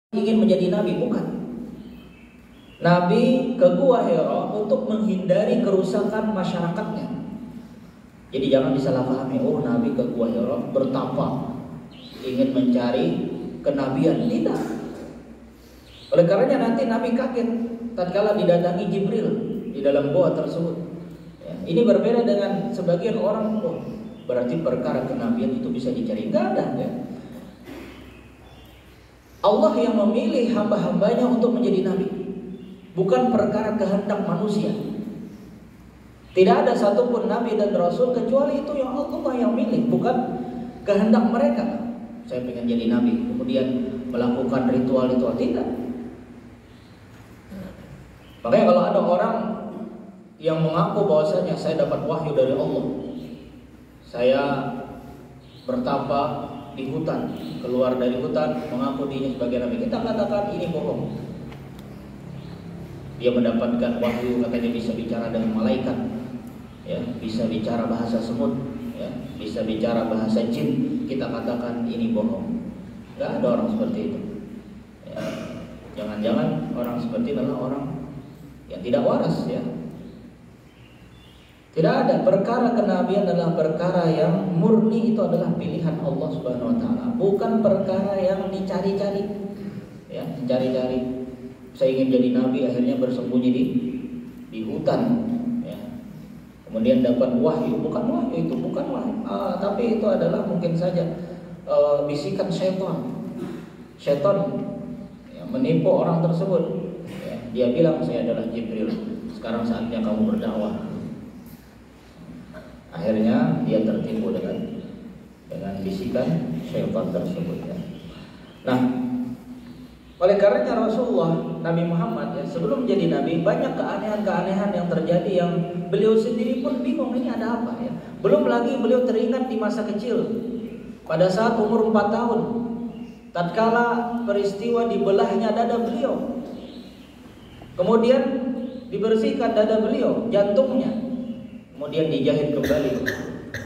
ingin menjadi nabi, bukan. Nabi ke Gua Hira untuk menghindari kerusakan masyarakatnya. Jadi jangan disalahpahami, oh Nabi ke Gua Hira bertapa ingin mencari kenabian. Tidak. Oleh karenanya nanti Nabi kaget tatkala didatangi Jibril di dalam gua tersebut. Ya, ini berbeda dengan sebagian orang, oh berarti perkara kenabian itu bisa dicari. Enggak ada, ya. Allah yang memilih hamba-hambanya untuk menjadi nabi, bukan perkara kehendak manusia. Tidak ada satupun nabi dan rasul kecuali itu yang Allah yang milih, bukan kehendak mereka. Saya pengen jadi nabi, kemudian melakukan ritual-ritual, tidak. Makanya kalau ada orang yang mengaku bahwasanya saya dapat wahyu dari Allah, saya bertapa di hutan, keluar dari hutan, mengaku dirinya sebagai nabi, kita katakan ini bohong. Dia mendapatkan wahyu, katanya bisa bicara dengan malaikat, ya, bisa bicara bahasa semut, ya, bisa bicara bahasa jin, kita katakan ini bohong. Gak ada orang seperti itu, ya. Jangan-jangan orang seperti itu adalah orang yang tidak waras, ya. Tidak ada. Perkara kenabian adalah perkara yang murni, itu adalah pilihan Allah Subhanahu wa taala, bukan perkara yang dicari-cari. Ya, dicari-cari. Saya ingin jadi nabi, akhirnya bersembunyi di hutan, ya. Kemudian dapat wahyu, bukan wahyu itu, bukan wahyu. Tapi itu adalah mungkin saja bisikan syaitan. Syaitan, ya, menipu orang tersebut. Ya, dia bilang saya adalah Jibril. Sekarang saatnya kamu berdakwah. Akhirnya dia tertipu dengan bisikan syaitan tersebut, ya. Nah, oleh karenanya Rasulullah Nabi Muhammad, ya, sebelum menjadi nabi banyak keanehan-keanehan yang terjadi yang beliau sendiri pun bingung ini ada apa, ya. Belum lagi beliau teringat di masa kecil pada saat umur 4 tahun tatkala peristiwa dibelahnya dada beliau. Kemudian dibersihkan dada beliau, jantungnya, kemudian dijahit kembali.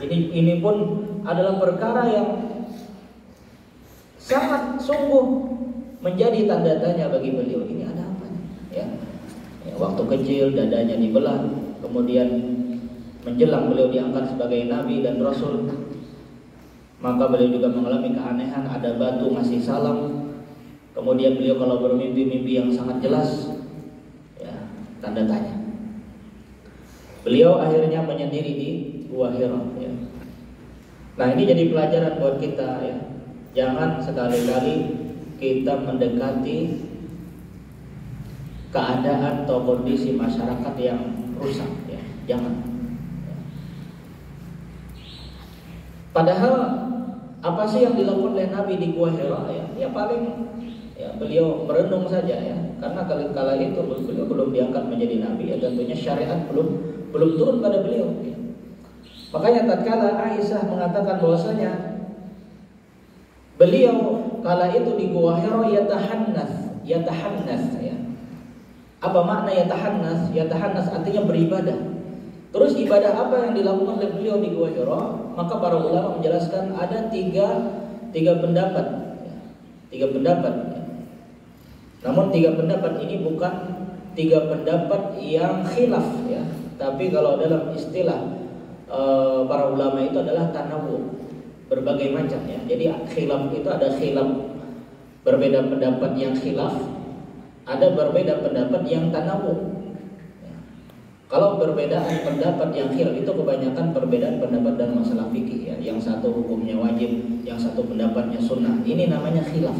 Ini pun adalah perkara yang sangat sungguh menjadi tanda tanya bagi beliau. Ini ada apa? Ya, waktu kecil dadanya dibelah, kemudian menjelang beliau diangkat sebagai nabi dan rasul, maka beliau juga mengalami keanehan. Ada batu ngasih salam. Kemudian beliau kalau bermimpi-mimpi yang sangat jelas, ya, tanda tanya. Beliau akhirnya menyendiri di Gua Hira, ya. Nah, ini jadi pelajaran buat kita, ya. Jangan sekali-kali kita mendekati keadaan atau kondisi masyarakat yang rusak, ya. Jangan. Ya. Padahal apa sih yang dilakukan oleh Nabi di Gua Hira, ya? Ya paling, ya, beliau merenung saja, ya. Karena kala itu beliau belum diangkat menjadi nabi, ya, tentunya syariat belum turun pada beliau, ya. Makanya tatkala Aisyah mengatakan bahwasanya beliau kala itu di Gua Hira yatahannas, ya. Apa makna yatahannas? Yatahannas artinya beribadah. Terus ibadah apa yang dilakukan oleh beliau di Gua Hira? Maka para ulama menjelaskan ada tiga pendapat, ya. Tiga pendapat, ya. Namun tiga pendapat ini bukan tiga pendapat yang khilaf, ya. Tapi kalau dalam istilah para ulama itu adalah tanawu, berbagai macam, ya. Jadi khilaf itu ada khilaf berbeda pendapat yang khilaf, ada berbeda pendapat yang tanawu, ya. Kalau perbedaan pendapat yang khilaf itu kebanyakan perbedaan pendapat dalam masalah fikih, ya. Yang satu hukumnya wajib, yang satu pendapatnya sunnah. Ini namanya khilaf.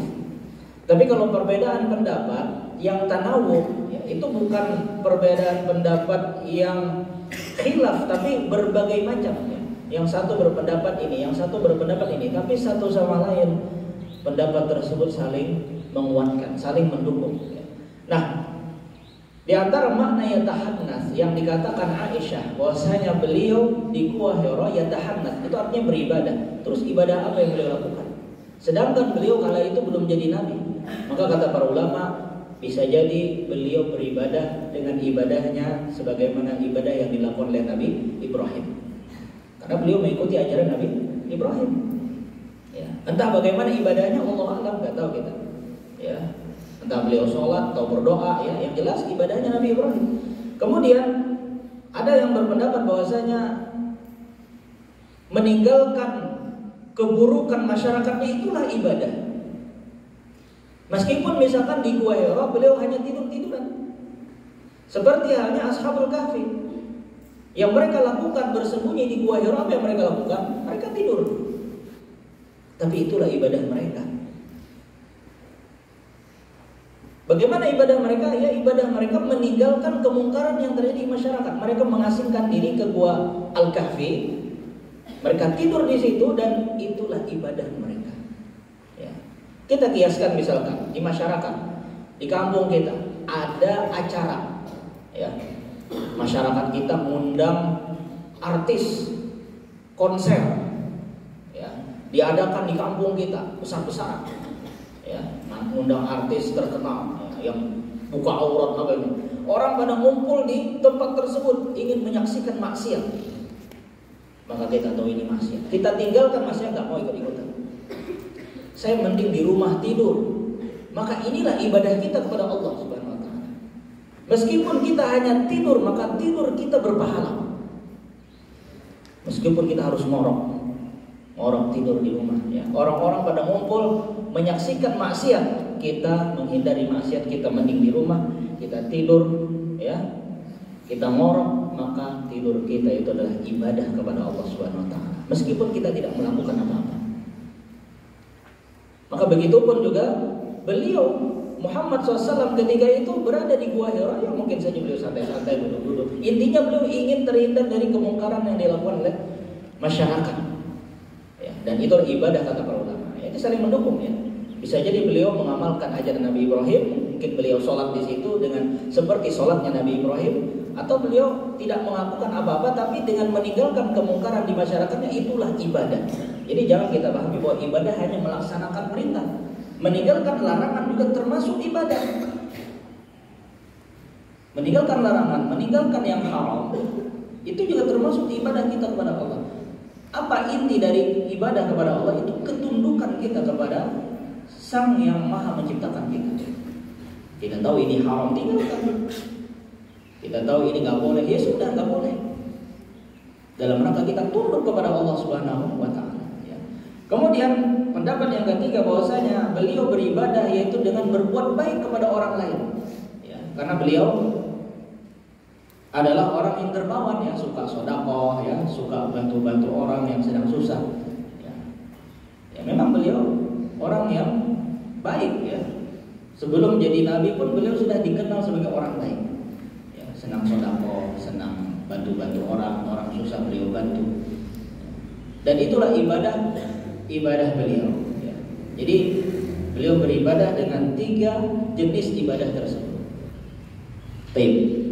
Tapi kalau perbedaan pendapat yang tanawu, ya, itu bukan perbedaan pendapat yang khilaf, tapi berbagai macam, ya. Yang satu berpendapat ini, yang satu berpendapat ini, tapi satu sama lain pendapat tersebut saling menguatkan, saling mendukung, ya. Nah, di antara makna yatahannas yang dikatakan Aisyah bahwasanya beliau di Gua Hira yatahannas, itu artinya beribadah. Terus ibadah apa yang beliau lakukan? Sedangkan beliau kala itu belum jadi nabi. Maka kata para ulama, bisa jadi beliau beribadah dengan ibadahnya sebagaimana ibadah yang dilakukan oleh Nabi Ibrahim. Karena beliau mengikuti ajaran Nabi Ibrahim, ya. Entah bagaimana ibadahnya Allah alam, nggak tahu kita, ya. Entah beliau sholat atau berdoa, ya, yang jelas ibadahnya Nabi Ibrahim. Kemudian ada yang berpendapat bahwasanya meninggalkan keburukan masyarakatnya itulah ibadah. Meskipun misalkan di Gua Hira beliau hanya tidur-tiduran, seperti halnya Ashabul Kahfi. Yang mereka lakukan bersembunyi di Gua Hira, apa yang mereka lakukan? Mereka tidur. Tapi itulah ibadah mereka. Bagaimana ibadah mereka? Ya, ibadah mereka meninggalkan kemungkaran yang terjadi di masyarakat. Mereka mengasingkan diri ke Gua Al-Kahfi. Mereka tidur di situ dan itulah ibadah mereka. Ya. Kita kiaskan misalkan di masyarakat, di kampung kita ada acara, ya. Masyarakat kita mengundang artis konser, ya. Diadakan di kampung kita besar-besaran. Ya, mengundang artis terkenal, ya, yang buka aurat apa ini. Orang pada ngumpul di tempat tersebut ingin menyaksikan maksiat. Maka kita tahu ini maksiat. Kita tinggalkan maksiat, nggak mau ikut-ikutan. Saya mending di rumah tidur. Maka inilah ibadah kita kepada Allah Subhanahu wa taala. Meskipun kita hanya tidur, maka tidur kita berpahala. Meskipun kita harus ngorok tidur di rumah, ya. Orang-orang pada ngumpul menyaksikan maksiat, kita menghindari maksiat, kita mending di rumah, kita tidur, ya, kita ngorok, maka tidur kita itu adalah ibadah kepada Allah Subhanahu wa taala, meskipun kita tidak melakukan apa-apa. Maka begitupun juga beliau Muhammad SAW ketika itu berada di Gua Hira, ya mungkin saja beliau santai-santai duduk-duduk. Intinya beliau ingin terhindar dari kemungkaran yang dilakukan oleh masyarakat. Ya, dan itu ibadah kata para ulama. Ya, itu saling mendukung, ya. Bisa jadi beliau mengamalkan ajaran Nabi Ibrahim, mungkin beliau sholat di situ dengan seperti sholatnya Nabi Ibrahim, atau beliau tidak melakukan apa-apa tapi dengan meninggalkan kemungkaran di masyarakatnya, itulah ibadah. Jadi jangan kita pahami bahwa ibadah hanya melaksanakan perintah. Meninggalkan larangan juga termasuk ibadah. Meninggalkan larangan, meninggalkan yang haram, itu juga termasuk ibadah kita kepada Allah. Apa inti dari ibadah kepada Allah? Itu ketundukan kita kepada Sang yang Maha menciptakan kita. Kita tahu ini haram, tinggalkan. Kita tahu ini nggak boleh, ya sudah nggak boleh. Dalam rangka kita tunduk kepada Allah Subhanahu wa taala. Ya. Kemudian pendapat yang ketiga bahwasanya beliau beribadah yaitu dengan berbuat baik kepada orang lain. Ya, karena beliau adalah orang yang dermawan, ya, suka sedekah, ya, suka bantu-bantu orang yang sedang susah. Ya. Ya, memang beliau orang yang baik, ya. Sebelum jadi nabi pun beliau sudah dikenal sebagai orang baik. Ya, senang sedekah, senang bantu-bantu orang susah beliau bantu. Dan itulah ibadah beliau. Ya. Jadi beliau beribadah dengan 3 jenis ibadah tersebut. Baik.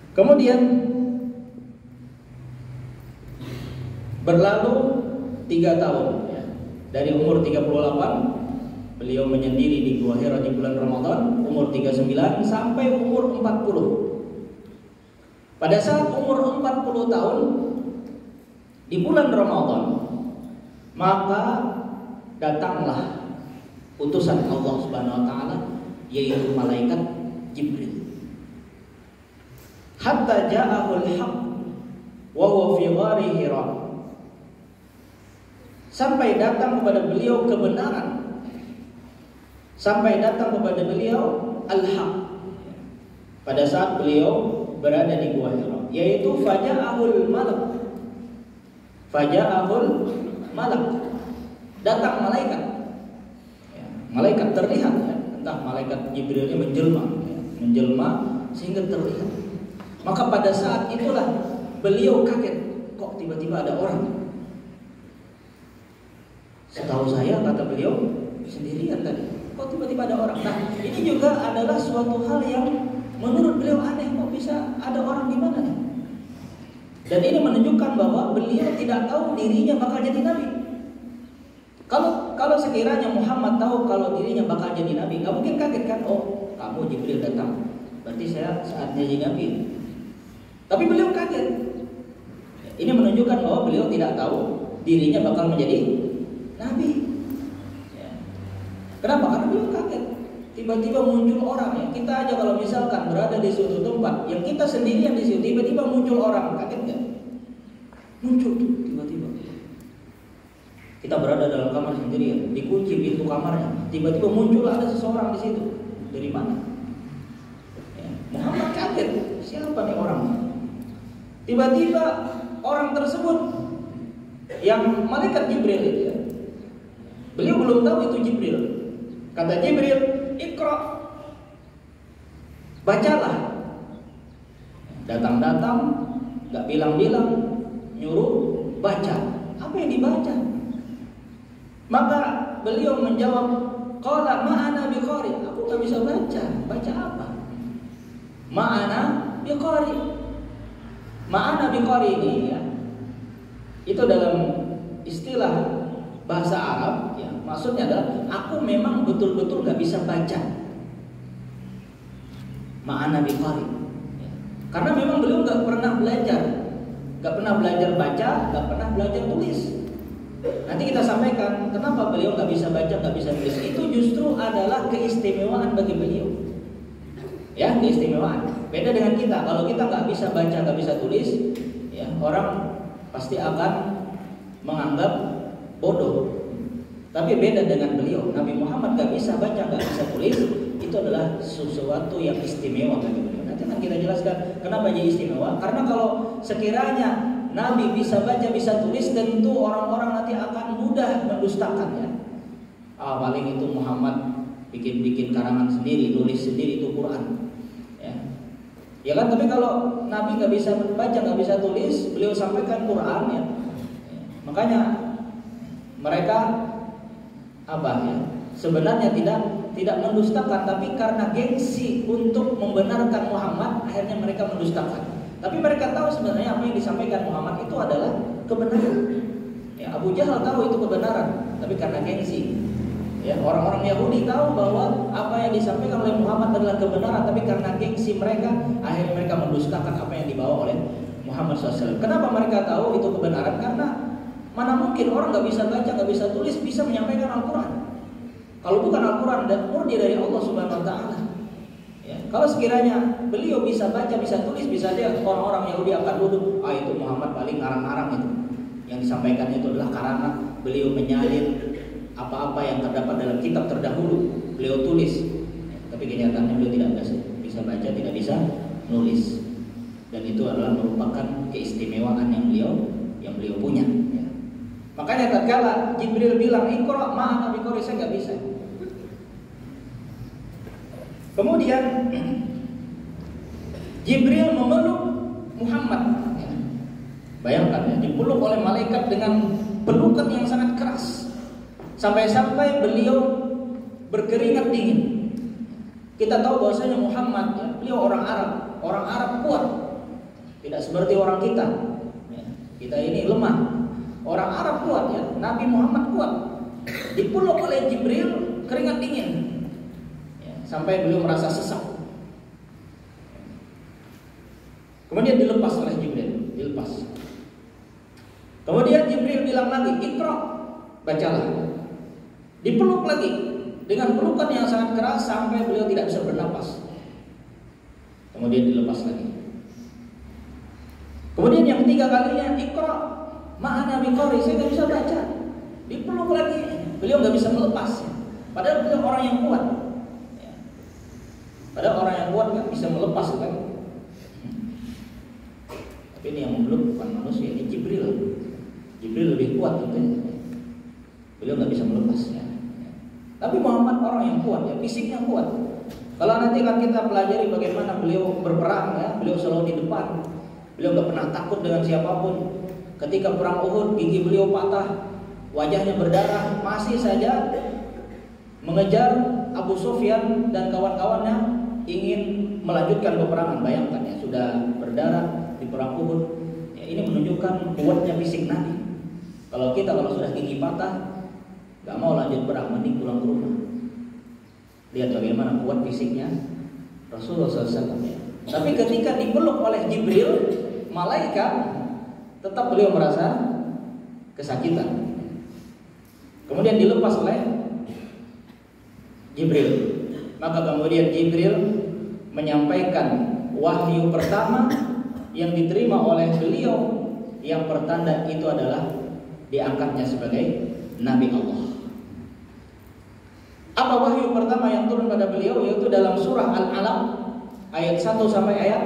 Kemudian berlalu 3 tahun, ya. Dari umur 38 beliau menyendiri di Gua Hira di bulan Ramadan, umur 39 sampai umur 40. Pada saat umur 40 tahun di bulan Ramadan, maka datanglah utusan Allah Subhanahu wa taala, yaitu malaikat Jibril. Hatta ja'ahul haqq wa huwa fi ghari Hira. Sampai datang kepada beliau kebenaran. Sampai datang kepada beliau al-haq. Pada saat beliau berada di Gua Hira, yaitu faja'ahul malak. Faja'ahul malak. Datang malaikat. Ya, malaikat terlihat, ya. Entah malaikat Jibrilnya menjelma, ya. Menjelma sehingga terlihat. Maka pada saat itulah beliau kaget, kok tiba-tiba ada orang. Setahu saya, kata beliau, sendirian tadi. Kok tiba-tiba ada orang? Nah, ini juga adalah suatu hal yang menurut beliau aneh, kok bisa ada orang di mana nih? Dan ini menunjukkan bahwa beliau tidak tahu dirinya bakal jadi nabi. Kalau sekiranya Muhammad tahu kalau dirinya bakal jadi nabi, nggak mungkin kaget kan? Oh, kamu Jibril datang, berarti saya saatnya jadi nabi. Tapi beliau kaget. Ini menunjukkan bahwa beliau tidak tahu dirinya bakal menjadi nabi. Ya. Kenapa? Karena beliau kaget. Tiba-tiba muncul orang ya. Kita aja kalau misalkan berada di suatu tempat yang kita sendirian di situ, tiba-tiba muncul orang, kaget nggak? Muncul tuh tiba-tiba. Kita berada dalam kamar sendirian, dikunci pintu kamarnya, tiba-tiba muncul ada seseorang di situ. Dari mana? Ya, Muhammad kaget, siapa nih orang? Tiba-tiba orang tersebut yang malaikat Jibril itu ya. Beliau belum tahu itu Jibril. Kata Jibril, "Iqra." Bacalah. Datang-datang, enggak bilang-bilang, nyuruh baca. Apa yang dibaca? Maka beliau menjawab, "Qala ma'ana biqari." Aku enggak bisa baca. Baca apa? Ma'ana biqari. Ma'ana biqari ini ya. Itu dalam istilah bahasa Arab ya, maksudnya adalah aku memang betul-betul gak bisa baca. Ma'ana biqari ya. Karena memang beliau gak pernah belajar. Gak pernah belajar baca, gak pernah belajar tulis. Nanti kita sampaikan kenapa beliau gak bisa baca, gak bisa tulis. Itu justru adalah keistimewaan bagi beliau. Ya, keistimewaan. Beda dengan kita. Kalau kita gak bisa baca, gak bisa tulis ya, orang pasti akan menganggap bodoh. Tapi beda dengan beliau. Nabi Muhammad gak bisa baca, gak bisa tulis. Itu adalah sesuatu yang istimewa bagi beliau. Nanti akan kita jelaskan kenapa jadi istimewa. Karena kalau sekiranya Nabi bisa baca, bisa tulis, tentu orang-orang nanti akan mudah mendustakan ya. Paling itu Muhammad bikin-bikin karangan sendiri, tulis sendiri itu Quran. Ya kan, tapi kalau Nabi nggak bisa baca, nggak bisa tulis, beliau sampaikan Quran ya. Makanya mereka apa ya? Sebenarnya tidak mendustakan, tapi karena gengsi untuk membenarkan Muhammad, akhirnya mereka mendustakan. Tapi mereka tahu sebenarnya apa yang disampaikan Muhammad itu adalah kebenaran. Ya, Abu Jahal tahu itu kebenaran, tapi karena gengsi. Ya, orang-orang Yahudi tahu bahwa apa yang disampaikan oleh Muhammad adalah kebenaran, tapi karena gengsi mereka, akhirnya mereka mendustakan apa yang dibawa oleh Muhammad SAW. Kenapa mereka tahu itu kebenaran? Karena mana mungkin orang nggak bisa baca, nggak bisa tulis, bisa menyampaikan Al-Quran. Kalau bukan Al-Quran dan murni dari Allah Subhanahu Wa Taala. Ya, kalau sekiranya beliau bisa baca, bisa tulis, bisa dia orang-orang Yahudi akan duduk, itu Muhammad paling ngarang-ngarang itu. Yang disampaikannya itu adalah karangan, beliau menyalin apa-apa yang terdapat dalam kitab terdahulu beliau tulis ya, tapi kenyataannya beliau tidak bisa baca, tidak bisa nulis, dan itu adalah merupakan keistimewaan yang beliau punya ya. Makanya tatkala Jibril bilang Iqra ma'ana biqari, saya nggak bisa. Kemudian Jibril memeluk Muhammad ya. Bayangkan ya, dipeluk oleh malaikat dengan pelukan yang sangat keras. Sampai-sampai beliau berkeringat dingin. Kita tahu bahwasanya Muhammad ya, beliau orang Arab kuat. Tidak seperti orang kita. Ya, kita ini lemah. Orang Arab kuat ya, Nabi Muhammad kuat. Dipeluk oleh Jibril, keringat dingin. Ya, sampai beliau merasa sesak. Kemudian dilepas oleh Jibril, dilepas. Kemudian Jibril bilang lagi, Iqra, bacalah. Dipeluk lagi dengan pelukan yang sangat keras sampai beliau tidak bisa bernapas. Kemudian dilepas lagi. Kemudian yang ketiga kalinya, Iqra ma'ana biqari, saya nggak bisa baca. Dipeluk lagi, beliau nggak bisa melepas. Padahal beliau orang yang kuat. Padahal orang yang kuat nggak bisa melepas kan. Tapi ini yang memeluk bukan manusia, ini Jibril. Jibril lebih kuat tentunya. Beliau nggak bisa melepasnya. Tapi Muhammad orang yang kuat ya, fisiknya kuat. Kalau nanti kan kita pelajari bagaimana beliau berperang ya, beliau selalu di depan. Beliau nggak pernah takut dengan siapapun. Ketika perang Uhud, gigi beliau patah, wajahnya berdarah, masih saja mengejar Abu Sufyan dan kawan-kawannya ingin melanjutkan peperangan. Bayangkan ya, sudah berdarah di perang Uhud. Ya, ini menunjukkan kuatnya fisik Nabi. Kalau sudah gigi patah, gak mau lanjut perang, mending pulang ke rumah. Lihat bagaimana kuat fisiknya Rasulullah SAW. Tapi ketika dipeluk oleh Jibril, malaikat, tetap beliau merasa kesakitan. Kemudian dilepas oleh Jibril. Maka kemudian Jibril menyampaikan wahyu pertama yang diterima oleh beliau yang pertanda itu adalah diangkatnya sebagai Nabi Allah. Apa wahyu pertama yang turun pada beliau? Yaitu dalam surah Al-Alaq ayat 1 sampai ayat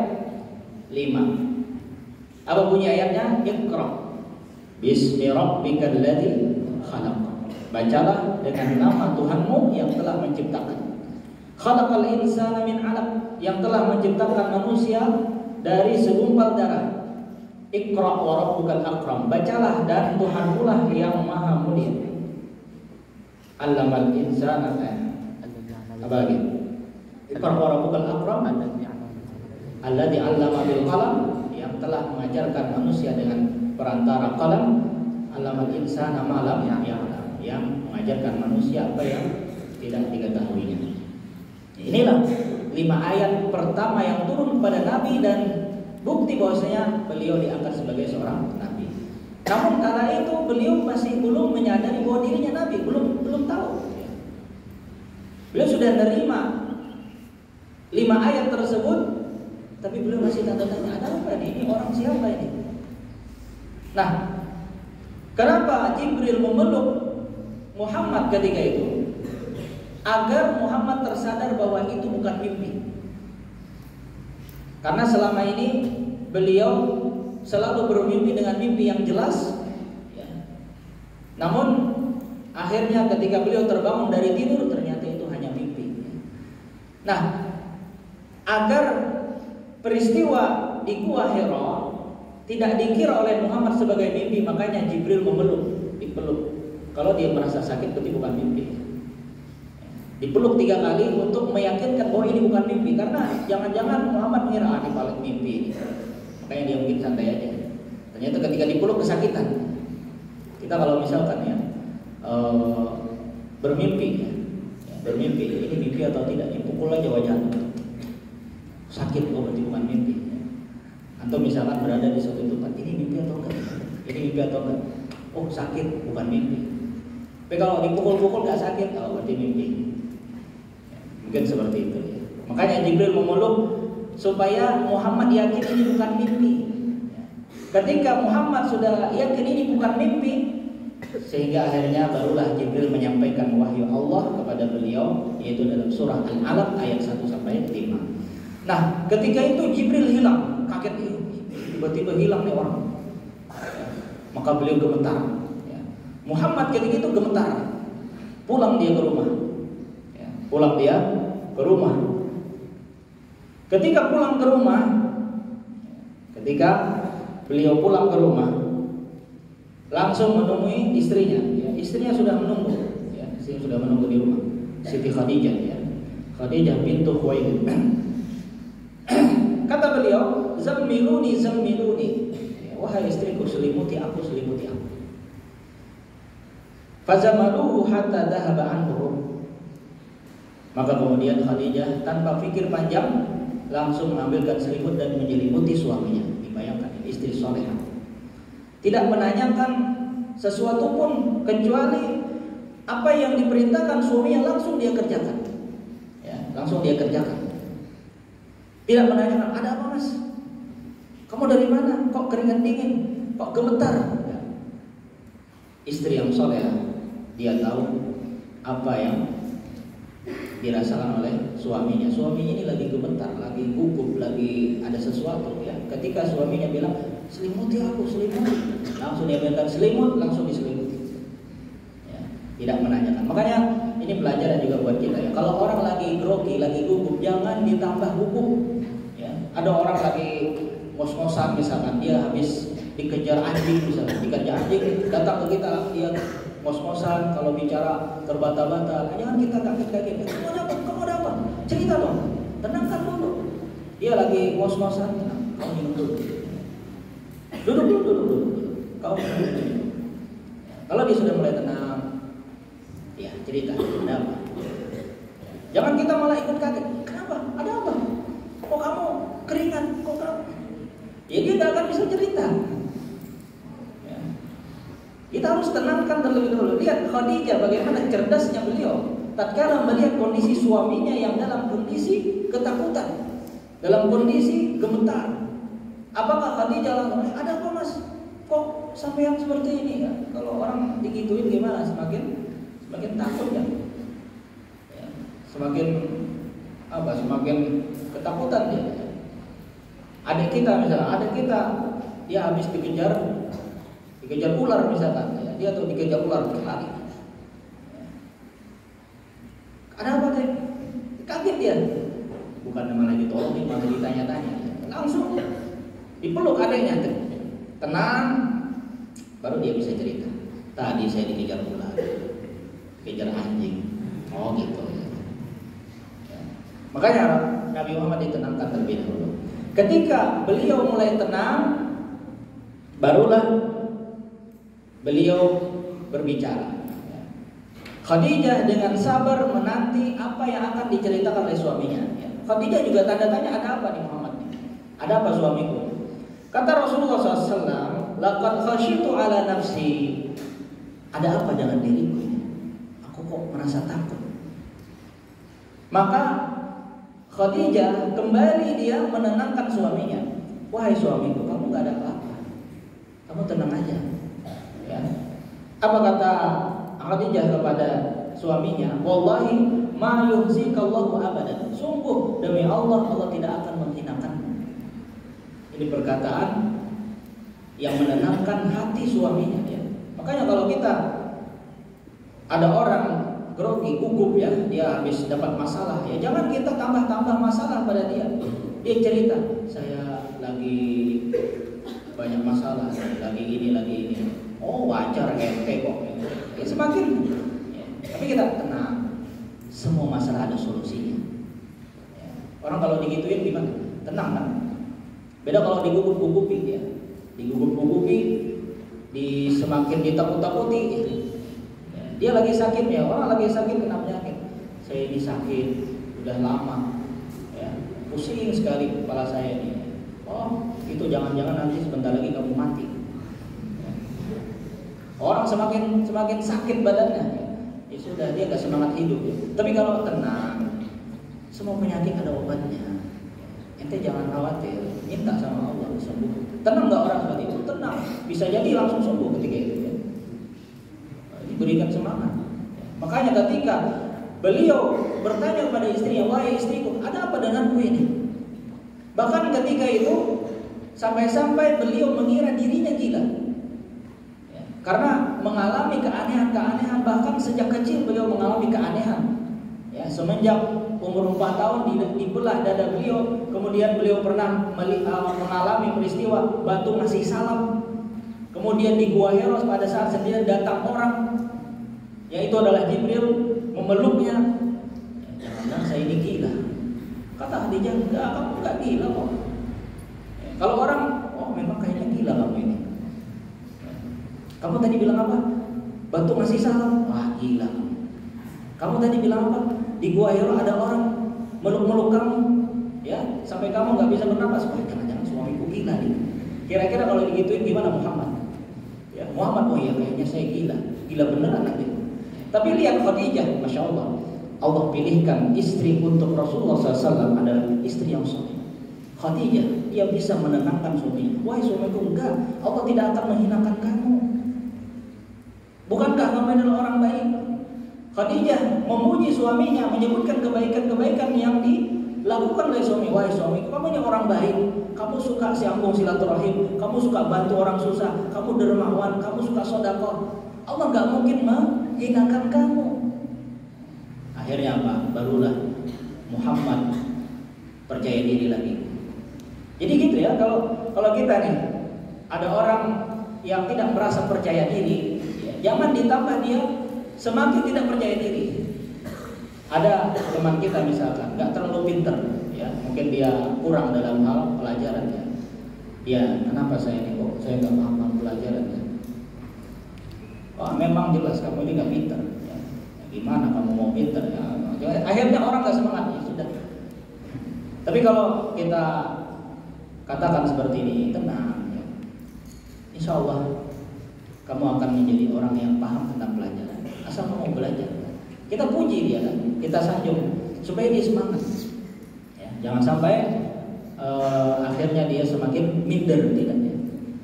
5. Apa bunyi ayatnya? Iqra bismi rabbikal ladzi khalaq. Bacalah dengan nama Tuhanmu yang telah menciptakan. Khalaqal insana min 'alaq, yang telah menciptakan manusia dari segumpal darah. Iqra wa rabbukal akram. Bacalah dan Tuhanmu lah yang maha mulia. Allamal insana apa lagi? Iqra wa rabbukal akram alladzi 'allama bil qalam, yang telah mengajarkan manusia dengan perantara qalam. Allamal insana ma lam ya'lam, yang mengajarkan manusia apa yang tidak diketahuinya. Inilah 5 ayat pertama yang turun kepada Nabi dan bukti bahwasanya beliau diangkat sebagai seorang nabi. Namun kala itu beliau masih belum menyadari bahwa dirinya nabi, belum tahu. Beliau sudah menerima 5 ayat tersebut, tapi beliau masih tanda-tanya, ada apa ini orang siapa ini? Nah, kenapa Jibril memeluk Muhammad ketika itu? Agar Muhammad tersadar bahwa itu bukan mimpi. Karena selama ini beliau selalu bermimpi dengan mimpi yang jelas, ya. Namun akhirnya ketika beliau terbangun dari tidur, ternyata itu hanya mimpi. Nah, agar peristiwa di Gua Hira tidak dikira oleh Muhammad sebagai mimpi, makanya Jibril dipeluk. Kalau dia merasa sakit berarti bukan mimpi. Dipeluk 3 kali untuk meyakinkan bahwa ini bukan mimpi, karena jangan-jangan Muhammad mengira ini paling mimpi ini. Makanya dia mungkin santai aja. Ternyata ketika dipeluk kesakitan. Kita kalau misalkan ya bermimpi, bermimpi ini mimpi atau tidak, dipukul aja wajah, sakit, oh berarti bukan mimpi. Atau misalkan berada di suatu tempat, ini mimpi atau enggak? Ini mimpi atau enggak? Oh sakit, bukan mimpi. Tapi kalau dipukul-pukul nggak sakit, oh berarti mimpi. Mungkin seperti itu ya. Makanya Jibril memeluk supaya Muhammad yakin ini bukan mimpi. Ketika Muhammad sudah yakin ini bukan mimpi, sehingga akhirnya barulah Jibril menyampaikan wahyu Allah kepada beliau, yaitu dalam surah Al-Alaq ayat 1 sampai 5. Nah, ketika itu Jibril hilang, kaget, tiba-tiba hilang nih orang. Maka beliau gemetar. Muhammad ketika itu gemetar. Pulang dia ke rumah. Pulang dia ke rumah. Ketika pulang ke rumah, ketika beliau pulang ke rumah, langsung menemui istrinya. Istrinya sudah menunggu. Istrinya sudah menunggu di rumah. Siti Khadijah. Khadijah bintu Khuwailid. Kata beliau, zammiluni, zammiluni. Wahai istriku, selimuti aku, selimuti aku. Fazamaluhu hatta dhahaba anhu. Maka kemudian Khadijah tanpa pikir panjang langsung mengambilkan selimut dan menyelimuti suaminya. Dibayangkan istri solehah, tidak menanyakan sesuatu pun kecuali apa yang diperintahkan suaminya langsung dia kerjakan. Langsung dia kerjakan. Tidak menanyakan, ada apa mas? Kamu dari mana? Kok keringat dingin? Kok gemetar? Istri yang solehah, dia tahu apa yang dirasakan oleh suaminya. Suaminya ini lagi gemetar, lagi gugup, lagi ada sesuatu ya. Ketika suaminya bilang, selimuti aku, selimuti, langsung dia ambilkan selimut, langsung diselimuti. Tidak menanyakan. Makanya ini pelajaran juga buat kita ya. Kalau orang lagi grogi, lagi gugup, jangan ditambah gugup. Ada orang lagi ngos-ngosan misalkan, dia habis dikejar anjing misalnya, dikejar anjing, datang ke kita, dia ngos-ngosan, kalau bicara terbata-bata, jangan kita kaget-kaget. Kamu ada apa? Kamu ada apa? Cerita dong, tenangkan dulu. Dia lagi ngos-ngosan, tenang. Kamu minum dulu. Duduk dulu. Kau minum dulu. Kalau dia sudah mulai tenang, ya cerita, ada apa? Jangan kita malah ikut kaget. Kenapa? Ada apa? Kok kamu keringat? Kok kamu? Ya dia nggak akan bisa cerita. Kita harus tenangkan terlebih dahulu. Lihat Khadijah bagaimana cerdasnya beliau. tatkala melihat kondisi suaminya yang dalam kondisi ketakutan, dalam kondisi gemetar. Apakah Khadijah langsung, ada apa mas? Kok sampai yang seperti ini ya? Kalau orang digituin gimana? Semakin takut ya. Semakin ketakutan dia. Adik kita misalnya, dia habis dikejar ular misalkan, ya. Dia tuh dikejar ular lari. Ada apa teh? Kaget dia. Bukan malah ditolongin, malah ditanya-tanya. Langsung dipeluk adiknya tuh. Tenang, baru dia bisa cerita. Tadi saya dikejar ular, dikejar anjing. Oh gitu ya. Makanya Nabi Muhammad ditenangkan terlebih dahulu. Ketika beliau mulai tenang, barulah beliau berbicara. Khadijah dengan sabar menanti apa yang akan diceritakan oleh suaminya. Khadijah juga tanda tanya, ada apa nih Muhammad? Ada apa suamiku? Kata Rasulullah SAW, laqad khasyitu ala nafsi. Ada apa dengan diriku ini? Aku kok merasa takut. Maka Khadijah kembali dia menenangkan suaminya. Wahai suamiku, kamu gak ada apa-apa. Kamu tenang aja. Ya. Apa kata Khadijah kepada suaminya? Wallahi ma yuhzikallahu abadan. Sungguh demi Allah, Allah tidak akan menghinakanmu. Ini perkataan yang menenangkan hati suaminya ya. Makanya kalau kita ada orang grogi, gugup ya, dia habis dapat masalah ya, jangan kita tambah-tambah masalah pada dia. Dia cerita, saya lagi banyak masalah, lagi ini. Oh wajar ente kok. Ya, semakin ya. Tapi kita tenang, semua masalah ada solusinya ya. Orang kalau digituin gimana? Tenang kan? Beda kalau digugup-gugupi ya. Digugup-gugupi, semakin ditakut-takuti ya. Dia lagi sakit ya, orang lagi sakit kena penyakit. Saya ini sakit udah lama ya. Pusing sekali kepala saya ini. Oh itu jangan-jangan nanti sebentar lagi kamu mati ya. Orang semakin sakit badannya ya sudah, dia gak semangat hidup ya. Tapi kalau tenang, semua penyakit ada obatnya. Ente jangan khawatir, minta sama Allah sembuh. Tenang nggak orang seperti itu? Tenang, bisa jadi langsung sembuh ketika itu ya. Diberikan semangat. Makanya ketika beliau bertanya kepada istrinya, wahai istriku, ada apa denganku ini? Bahkan ketika itu sampai-sampai beliau mengira dirinya gila ya, karena mengalami keanehan-keanehan. Bahkan sejak kecil beliau mengalami keanehan ya, semenjak umur 4 tahun dibelah dada beliau. Kemudian beliau pernah mengalami peristiwa batu ngasih salam. Kemudian di Gua Hira pada saat sendiri datang orang, yaitu adalah Jibril, memeluknya. Jangan-jangan saya ini gila. Kata Khadijah, enggak, kamu enggak gila kok. Kalau orang, oh memang kayaknya gila kamu ini. Kamu tadi bilang apa? Batu ngasih salam. Wah gila. Kamu tadi bilang apa? Di Gua Hira ada orang meluk-meluk kamu, ya, sampai kamu nggak bisa bernapas. Wah, jangan-jangan suamiku gila nih. Kira-kira kalau digituin gimana Muhammad? Ya, Muhammad, oh ya kayaknya saya gila beneran nanti. Tapi lihat Khadijah, masya Allah, Allah pilihkan istri untuk Rasulullah SAW adalah istri yang soleh. Khadijah, dia bisa menenangkan suaminya. Wahai suamiku, enggak, Allah tidak akan menghinakan kamu. Bukankah kamu adalah orang baik? Khadijah memuji suaminya, menyebutkan kebaikan-kebaikan yang dilakukan oleh suami. Wahai suami, kamu ini orang baik. Kamu suka sambung silaturahim, kamu suka bantu orang susah, kamu dermawan, kamu suka sedekah. Allah nggak mungkin menghinakan kamu. Akhirnya apa? Barulah Muhammad percaya diri lagi. Jadi gitu ya, kalau kita nih ada orang yang tidak merasa percaya diri, ya, jangan ditambah dia semakin tidak percaya diri. Ada teman kita misalkan nggak terlalu pinter, ya mungkin dia kurang dalam hal pelajaran ya. Ya kenapa saya ini kok saya nggak paham pelajaran ya? Wah memang jelas kamu ini nggak pinter. Ya. Gimana kamu mau pinter ya? Akhirnya orang nggak semangat ya sudah. Tapi kalau kita katakan seperti ini, tenang, ya. Insya Allah kamu akan menjadi orang yang paham tentang pelajaran. Asal kamu belajar. Kita puji dia kan, kita sanjung supaya dia semangat. Ya, jangan sampai akhirnya dia semakin minder, tidak ya.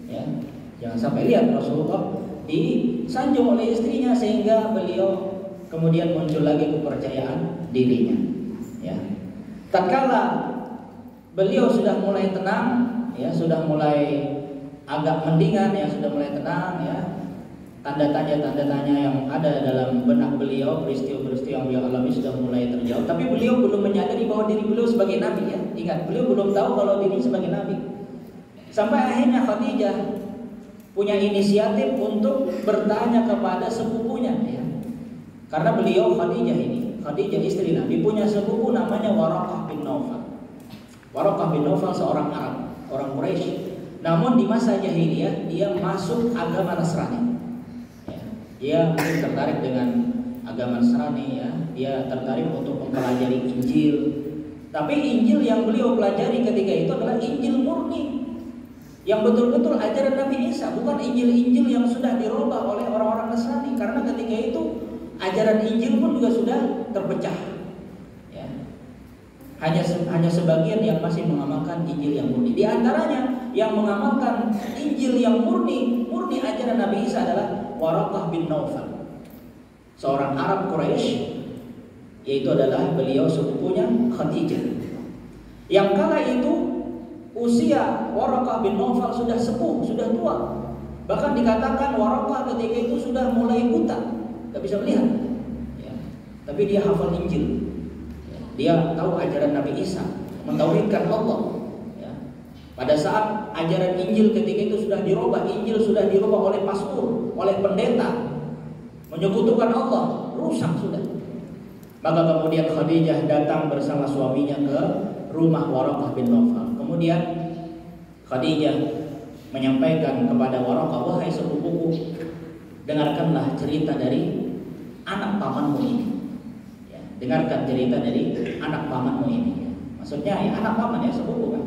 Ya, jangan sampai lihat Rasulullah disanjung oleh istrinya sehingga beliau kemudian muncul lagi kepercayaan dirinya. Ya, tatkala beliau sudah mulai tenang, ya sudah mulai agak mendingan, ya sudah mulai tenang, ya tanda tanya yang ada dalam benak beliau, peristiwa-peristiwa yang beliau alami sudah mulai terjawab. Tapi beliau belum menyadari bahwa diri beliau sebagai nabi, ya. Ingat, beliau belum tahu kalau diri sebagai nabi. Sampai akhirnya Khadijah punya inisiatif untuk bertanya kepada sepupunya, ya. Karena beliau Khadijah istri Nabi punya sepupu namanya Waraqah bin Naufal. Waraqah bin Naufal seorang Arab, orang Quraisy. Namun di masa jahiliyah dia masuk agama Nasrani. Dia mungkin tertarik dengan agama Nasrani, ya. Dia tertarik untuk mempelajari Injil. Tapi Injil yang beliau pelajari ketika itu adalah Injil murni, yang betul-betul ajaran Nabi Isa, bukan Injil-Injil yang sudah dirubah oleh orang-orang Nasrani. Karena ketika itu ajaran Injil pun juga sudah terpecah. Ya. Hanya sebagian yang masih mengamalkan Injil yang murni. Di antaranya yang mengamalkan Injil yang murni ajaran Nabi Isa adalah Waraqah bin Naufal, seorang Arab Quraisy, yaitu adalah beliau sepupunya Khadijah. Yang kala itu usia Waraqah bin Naufal sudah sepuh, sudah tua. Bahkan dikatakan Waraqah ketika itu sudah mulai buta, tidak bisa melihat. Ya. Tapi dia hafal Injil. Ya. Dia tahu ajaran Nabi Isa, mentauhidkan Allah. Pada saat ajaran Injil ketika itu sudah dirubah, Injil sudah dirubah oleh pastor, oleh pendeta, menyekutukan Allah, rusak sudah. Maka kemudian Khadijah datang bersama suaminya ke rumah Waraqah bin Naufal. Kemudian Khadijah menyampaikan kepada Waraqah, wahai sepupuku, dengarkanlah cerita dari anak pamanmu ini. Ya, dengarkan cerita dari anak pamanmu ini. Ya. Maksudnya ya anak paman, ya sepupu kan.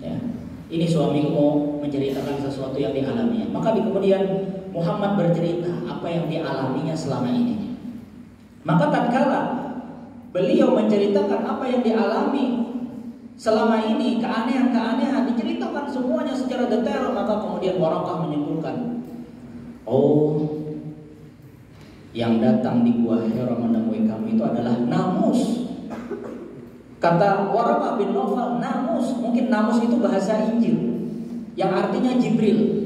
Ya, ini suamiku mau menceritakan sesuatu yang dialaminya. Maka kemudian Muhammad bercerita apa yang dialaminya selama ini. Maka tatkala beliau menceritakan apa yang dialami selama ini, keanehan-keanehan diceritakan semuanya secara detail, maka kemudian Waraqah menyimpulkan, oh, yang datang di Gua Hira menemui kamu itu adalah namus. Kata Waraqah bin Naufal, namus. Mungkin namus itu bahasa Injil yang artinya Jibril.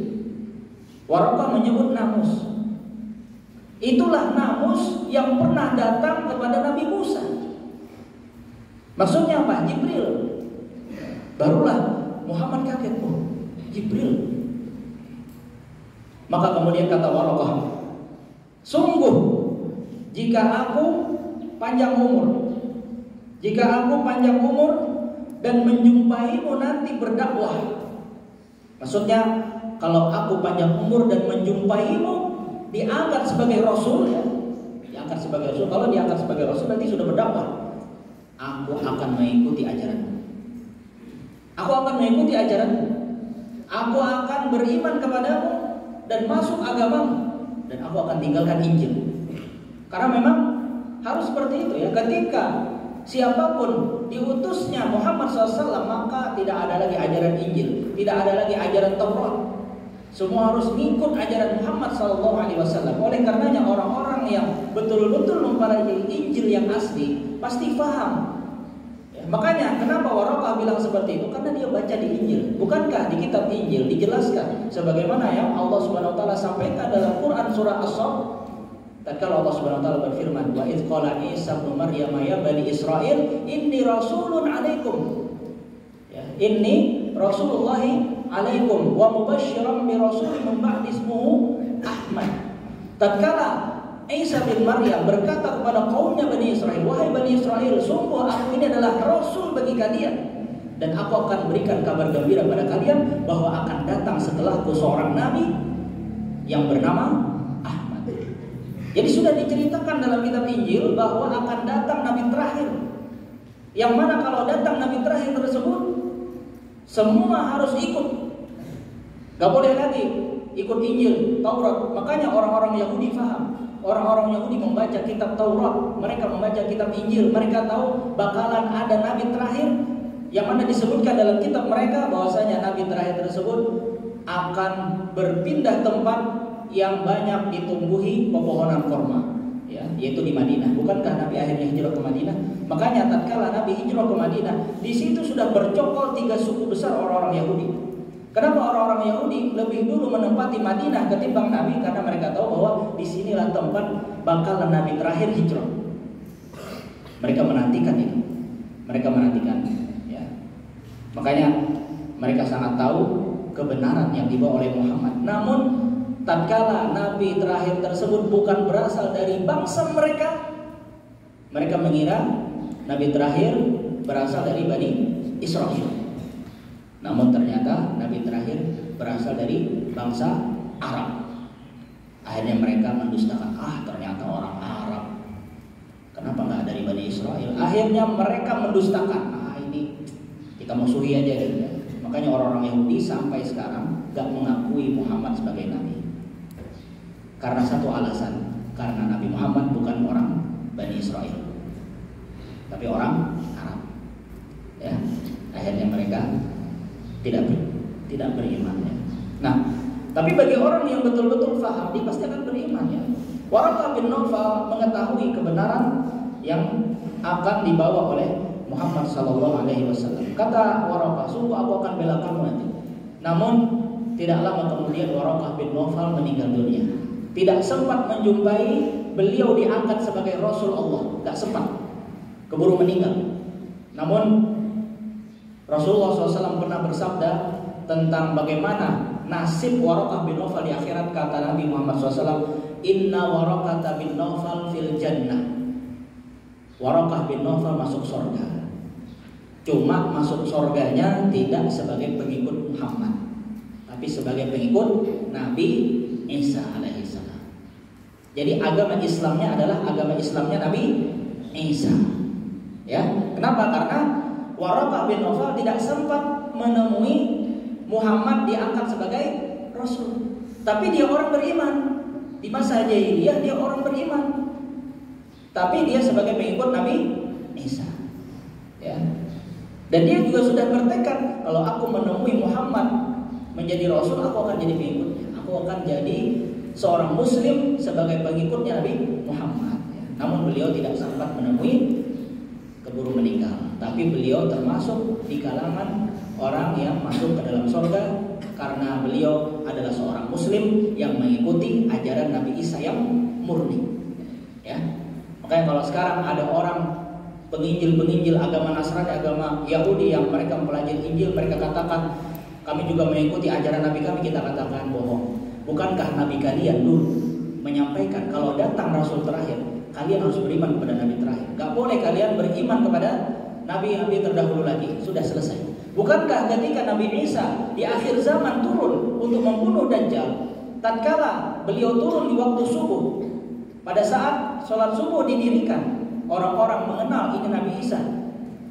Waraqah menyebut namus. Itulah namus yang pernah datang kepada Nabi Musa. Maksudnya apa? Jibril. Barulah Muhammad kaget, oh, Jibril. Maka kemudian kata Waraqah, sungguh jika aku panjang umur, dan menjumpaimu nanti berdakwah. Maksudnya kalau aku panjang umur dan menjumpaimu, diangkat sebagai rasul, ya. Diangkat sebagai rasul. Kalau diangkat sebagai rasul nanti sudah berdakwah. Aku akan mengikuti ajaranmu. Aku akan beriman kepadamu dan masuk agamamu, dan aku akan tinggalkan Injil. Karena memang harus seperti itu, ya. Ketika siapapun diutusnya Muhammad SAW, maka tidak ada lagi ajaran Injil, tidak ada lagi ajaran Taurat. Semua harus mengikut ajaran Muhammad SAW. Oleh karenanya orang-orang yang betul-betul mempelajari Injil yang asli pasti paham. Ya, makanya kenapa Waraqah bilang seperti itu? Karena dia baca di Injil. Bukankah di kitab Injil dijelaskan sebagaimana yang Allah Subhanahu Wa Taala sampaikan dalam Quran surah As-Saff? Tatkala Allah Subhanahu Wa Taala berfirman, wa idz qala Isa ibnu Maryam ya bani Israil inni rasulun alaikum. Ya, inni Rasulullah alaikum wa mubasysyiran bi rasulin min ba'di ismuhu Ahmad. Tatkala Isa bin Maryam berkata kepada kaumnya Bani Israel, wahai Bani Israel, sungguh aku ini adalah rasul bagi kalian, dan aku akan berikan kabar gembira pada kalian bahwa akan datang setelahku seorang nabi yang bernama Ahmad. Jadi sudah diceritakan dalam kitab Injil bahwa akan datang nabi terakhir, yang mana kalau datang nabi terakhir tersebut semua harus ikut. Gak boleh lagi ikut Injil, Taurat. Makanya orang-orang Yahudi paham. orang-orang Yahudi membaca kitab Taurat, mereka membaca kitab Injil, mereka tahu bakalan ada nabi terakhir yang mana disebutkan dalam kitab mereka bahwasanya nabi terakhir tersebut akan berpindah tempat yang banyak ditumbuhi pepohonan kurma, ya, yaitu di Madinah. Bukankah Nabi akhirnya hijrah ke Madinah? Makanya tatkala Nabi hijrah ke Madinah, di situ sudah bercokol 3 suku besar orang-orang Yahudi. Kenapa orang-orang Yahudi lebih dulu menempati Madinah ketimbang Nabi? Karena mereka tahu bahwa disinilah tempat bakalan Nabi terakhir hijrah. Mereka menantikan itu. Mereka menantikan, ya. Makanya mereka sangat tahu kebenaran yang dibawa oleh Muhammad. Namun tatkala Nabi terakhir tersebut bukan berasal dari bangsa mereka, mereka mengira Nabi terakhir berasal dari Bani Israel. Namun ternyata Nabi terakhir berasal dari bangsa Arab. Akhirnya mereka mendustakan, ternyata orang Arab. Kenapa nggak dari Bani Israel? Akhirnya mereka mendustakan. Ini kita musuhi aja gitu. Makanya orang-orang Yahudi sampai sekarang nggak mengakui Muhammad sebagai Nabi. Karena satu alasan, karena Nabi Muhammad bukan orang Bani Israel, tapi orang Arab. Ya, akhirnya mereka tidak beriman. Ya. Nah, tapi bagi orang yang betul-betul faham, dia pasti akan beriman. Ya. Waraqah bin Nawfal mengetahui kebenaran yang akan dibawa oleh Muhammad Sallallahu Alaihi Wasallam. Kata Waraqah, sungguh aku akan bela kamu nanti. Namun tidak lama kemudian Waraqah bin Nawfal meninggal dunia. Tidak sempat menjumpai beliau diangkat sebagai Rasul Allah, tidak sempat, keburu meninggal. Namun Rasulullah SAW pernah bersabda tentang bagaimana nasib Waraqah bin Nawfal di akhirat. Kata Nabi Muhammad SAW, Inna Waraqah bin Nawfal fil jannah. Waraqah bin Nawfal masuk surga. Cuma masuk surganya tidak sebagai pengikut Muhammad, tapi sebagai pengikut Nabi Isa alaihissalam. Jadi agama Islamnya adalah agama Islamnya Nabi Isa. Ya, kenapa? Karena Waraqah bin Nawfal tidak sempat menemui Muhammad diangkat sebagai Rasul, tapi dia orang beriman. Di masa jahiliyah dia orang beriman, tapi dia sebagai pengikut Nabi Isa. Ya. Dan dia juga sudah bertekad, kalau aku menemui Muhammad menjadi Rasul, aku akan jadi pengikutnya. Aku akan jadi seorang Muslim sebagai pengikutnya Nabi Muhammad. Ya. Namun beliau tidak sempat menemui, keburu meninggal. Tapi beliau termasuk di kalangan orang yang masuk ke dalam surga karena beliau adalah seorang Muslim yang mengikuti ajaran Nabi Isa yang murni. Ya. Makanya kalau sekarang ada orang penginjil agama Nasrani, agama Yahudi yang mereka mempelajari Injil, mereka katakan kami juga mengikuti ajaran Nabi kami, kita katakan bohong. Bukankah Nabi kalian dulu menyampaikan kalau datang Rasul terakhir, kalian harus beriman kepada Nabi terakhir. Gak boleh kalian beriman kepada Nabi-Nabi terdahulu lagi. Sudah selesai. Bukankah ketika Nabi Isa di akhir zaman turun untuk membunuh Dajjal, tatkala beliau turun di waktu subuh, pada saat sholat subuh didirikan, orang-orang mengenal ini Nabi Isa.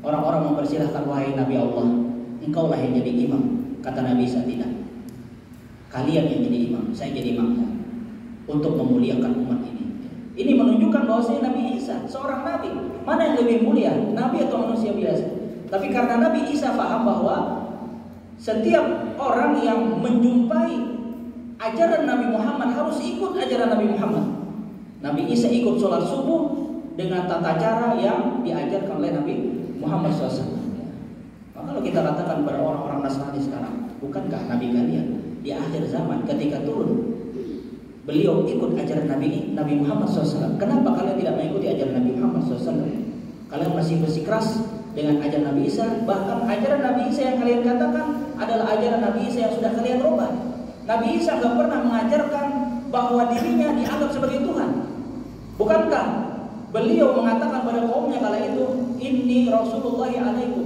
Orang-orang mempersilahkan, wahai Nabi Allah, engkaulah yang jadi imam. Kata Nabi Isa, tidak. Kalian yang jadi imam, saya jadi makmum untuk memuliakan umat ini. Ini menunjukkan bahwasanya Nabi Isa seorang nabi. Mana yang lebih mulia, nabi atau manusia biasa? Tapi karena Nabi Isa paham bahwa setiap orang yang menjumpai ajaran Nabi Muhammad harus ikut ajaran Nabi Muhammad. Nabi Isa ikut sholat subuh dengan tata cara yang diajarkan oleh Nabi Muhammad SAW. Maka kalau kita katakan pada orang-orang Nasrani sekarang, bukankah Nabi kalian di akhir zaman ketika turun beliau ikut ajaran Nabi Muhammad SAW? Kenapa kalian tidak mengikuti ajaran Nabi Muhammad SAW? Kalian masih bersikeras dengan ajaran Nabi Isa. Bahkan ajaran Nabi Isa yang kalian katakan adalah ajaran Nabi Isa yang sudah kalian rubah. Nabi Isa nggak pernah mengajarkan bahwa dirinya dianggap sebagai Tuhan. Bukankah beliau mengatakan pada kaumnya kala itu, Inni Rasulullah alaikum.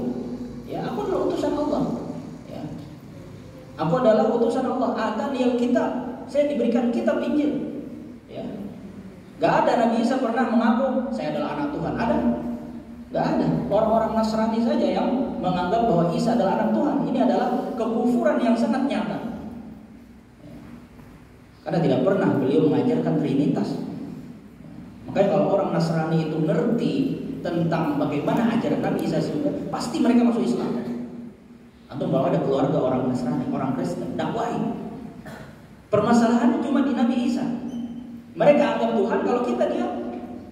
Ya, aku adalah utusan Allah. Ya. Aku adalah utusan Allah. Atani kitab. Saya diberikan kitab Injil. Ya. Gak ada Nabi Isa pernah mengaku saya adalah anak Tuhan. Ada? Gak ada. Orang-orang Nasrani saja yang menganggap bahwa Isa adalah anak Tuhan. Ini adalah kekufuran yang sangat nyata. Ya. Karena tidak pernah beliau mengajarkan Trinitas. Makanya kalau orang Nasrani itu ngerti tentang bagaimana ajaran Nabi Isa sebenarnya, pasti mereka masuk Islam. Atau bahwa ada keluarga orang Nasrani, orang Kristen, dakwahi. Permasalahannya cuma di Nabi Isa. Mereka anggap Tuhan, kalau kita dia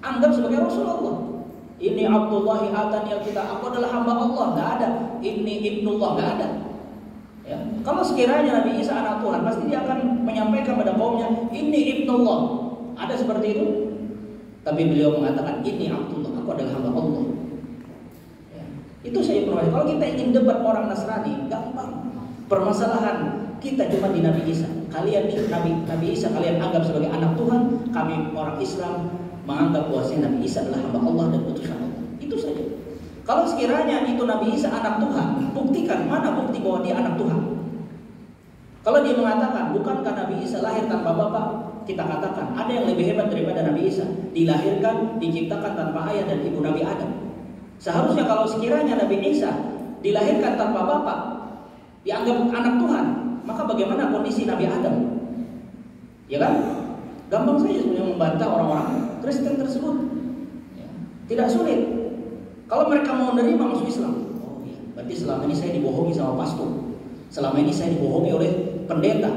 anggap sebagai Rasulullah. Ini Abdullahi atani kita, aku adalah hamba Allah, nggak ada. Ini Ibnullah, nggak ada. Ya. Kalau sekiranya Nabi Isa anak Tuhan, pasti dia akan menyampaikan pada kaumnya, ini Ibnullah. Ada seperti itu? Tapi beliau mengatakan, ini Abdullah, aku adalah hamba Allah. Ya. Itu saya perhatikan. Kalau kita ingin debat orang Nasrani, gampang. Permasalahan kita cuma di Nabi Isa. Kalian Nabi Isa kalian anggap sebagai anak Tuhan, kami orang Islam menganggap bahwasanya Nabi Isa adalah hamba Allah dan utusan Allah. Itu saja. Kalau sekiranya itu Nabi Isa anak Tuhan, buktikan mana bukti bahwa dia anak Tuhan. Kalau dia mengatakan bukankah Nabi Isa lahir tanpa bapak, kita katakan ada yang lebih hebat daripada Nabi Isa, dilahirkan, diciptakan tanpa ayah dan ibu Nabi Adam. Seharusnya kalau sekiranya Nabi Isa dilahirkan tanpa bapak, dianggap anak Tuhan, maka bagaimana kondisi Nabi Adam? Ya kan? Gampang saja sebenarnya membantah orang-orang Kristen tersebut. Ya. Tidak sulit. Kalau mereka mau menerima masuk Islam, oh iya, berarti selama ini saya dibohongi sama pastor. Selama ini saya dibohongi oleh pendeta.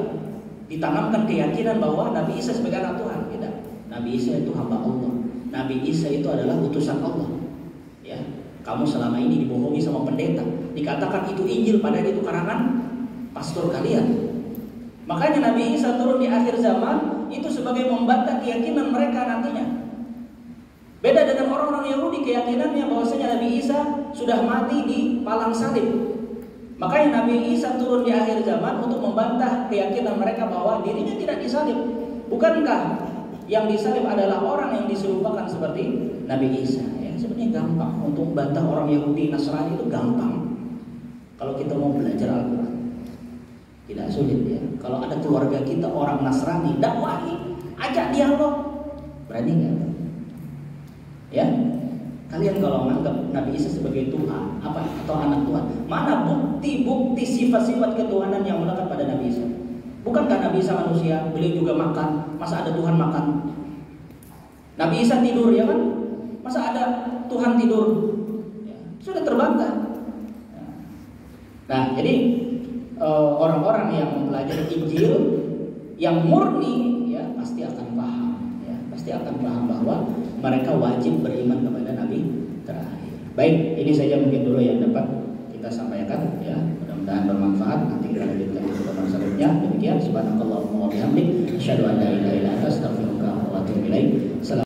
Ditanamkan keyakinan bahwa Nabi Isa sebagai anak Tuhan. Tidak. Nabi Isa itu hamba Allah. Nabi Isa itu adalah utusan Allah. Ya. Kamu selama ini dibohongi sama pendeta. Dikatakan itu Injil, padahal itu karangan pastor kalian. Makanya Nabi Isa turun di akhir zaman itu sebagai membantah keyakinan mereka nantinya. Beda dengan orang-orang Yahudi, keyakinannya bahwasanya Nabi Isa sudah mati di palang salib. Makanya Nabi Isa turun di akhir zaman untuk membantah keyakinan mereka bahwa dirinya tidak disalib. Bukankah yang disalib adalah orang yang diserupakan seperti Nabi Isa? Ya, sebenarnya gampang untuk membantah orang Yahudi, Nasrani itu gampang. Kalau kita mau belajar Al-Quran, tidak sulit ya. Kalau ada keluarga kita orang Nasrani, dakwahi, ajak dialog, berani nggak? Ya, kalian kalau menganggap Nabi Isa sebagai Tuhan, apa atau anak Tuhan, mana bukti-bukti sifat-sifat ketuhanan yang melekat pada Nabi Isa? Bukankah Nabi Isa manusia? Beliau juga makan. Masa ada Tuhan makan? Nabi Isa tidur, ya kan? Masa ada Tuhan tidur? Ya, sudah terbantah. Nah, jadi orang-orang yang mempelajari Injil yang murni ya pasti akan paham ya, pasti akan paham bahwa mereka wajib beriman kepada Nabi terakhir. Baik, ini saja mungkin dulu yang dapat kita sampaikan ya. Mudah-mudahan bermanfaat. Nanti kita lanjutkan di pertemuan selanjutnya. Demikian, subhanakallahumma wa bihamdik, asyhadu an la ilaha illa anta, astaghfiruka wa atubu ilaik.